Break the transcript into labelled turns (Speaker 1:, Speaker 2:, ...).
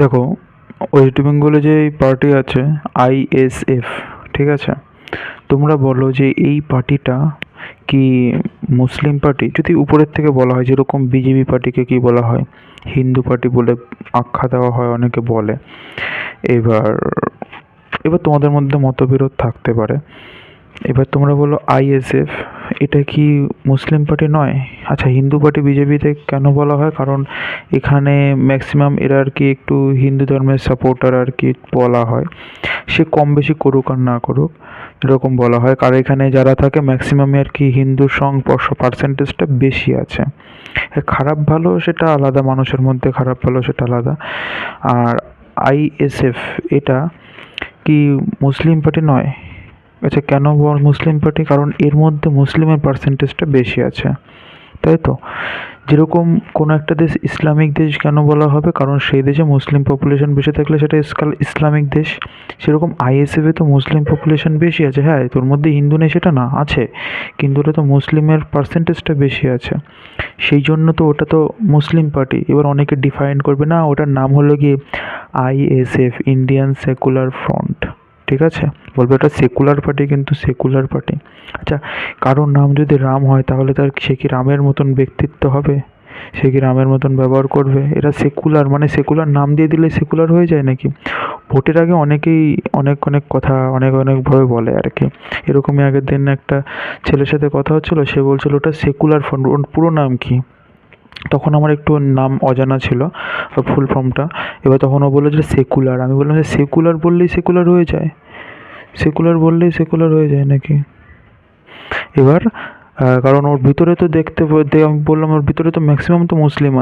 Speaker 1: দেখো, ওয়েস্ট বেঙ্গলে যে এই পার্টি আছে আইএসএফ, ঠিক আছে, তোমরা বলো যে এই পার্টিটা কি মুসলিম পার্টি? যদি উপরের থেকে বলা হয়, যেরকম বিজেপি পার্টিকে কি বলা হয়, হিন্দু পার্টি বলে আখ্যা দেওয়া হয়, অনেকে বলে। এবার এবার তোমাদের মধ্যে মতবিরোধ থাকতে পারে। এবার তোমরা বলো আইএসএফ এটা কি মুসলিম পার্টি নয়? আচ্ছা, হিন্দু পার্টি বিজেপিতে কেন বলা হয়? কারণ এখানে ম্যাক্সিমাম এরা আর কি একটু হিন্দু ধর্মের সাপোর্টার আর কি বলা হয়। সে কম বেশি করুক আর না করুক, এরকম বলা হয়, কারণ এখানে যারা থাকে ম্যাক্সিমামই আর কি হিন্দুর পার্সেন্টেজটা বেশি আছে। খারাপ ভালো সেটা আলাদা, মানুষের মধ্যে খারাপ ভালো সেটা আলাদা। আর আইএসএফ এটা কি মুসলিম পার্টি নয়? আচ্ছা, কেন মুসলিম পার্টি? কারণ এর মধ্যে মুসলিমের পার্সেন্টেজটা বেশি আছে, তাই তো? যেরকম কোনো একটা দেশ ইসলামিক দেশ কেন বলা হবে? কারণ সেই দেশে মুসলিম পপুলেশন বেশি থাকলে সেটা ইসলামিক দেশ। সেরকম আইএসএফে তো মুসলিম পপুলেশন বেশি আছে। হ্যাঁ, তোর মধ্যে হিন্দু নেই সেটা না, আছে, কিন্তু ওটা তো মুসলিমের পার্সেন্টেজটা বেশি আছে, সেই জন্য তো ওটা তো মুসলিম পার্টি। এবার অনেকে ডিফাইন করবে, না ওটার নাম হলো গিয়ে আইএসএফ, ইন্ডিয়ান সেকুলার ফ্রন্ট, ঠিক আছে, বলবে এটা সেকুলার পার্টি, কিন্তু সেকুলার পার্টি। আচ্ছা, কারোর নাম যদি রাম হয় তাহলে তার সে কি রামের মতন ব্যক্তিত্ব হবে? সে কি রামের মতন ব্যবহার করবে? এরা সেকুলার, মানে সেকুলার নাম দিয়ে দিলে সেকুলার হয়ে যায় নাকি? ভোটের আগে অনেকেই অনেক অনেক কথা অনেকভাবে বলে আর কি। এরকমই আগের দিন একটা ছেলের সাথে কথা হচ্ছিল, সে বলছিল ওটা সেকুলার ফ্রন্ট। ওর পুরো নাম কি? তখন আমার একটু ওর নাম অজানা ছিল, ফুল ফর্মটা। এবার তখন ও বললো যে সেকুলার। আমি বললাম যে সেকুলার বললেই সেকুলার হয়ে যায়? সেকুলার বললেই সেকুলার হয়ে যায় নাকি? এবার কারণ ওর ভিতরে তো আমি বললাম ওর ভিতরে তো ম্যাক্সিমাম তো মুসলিম আছে।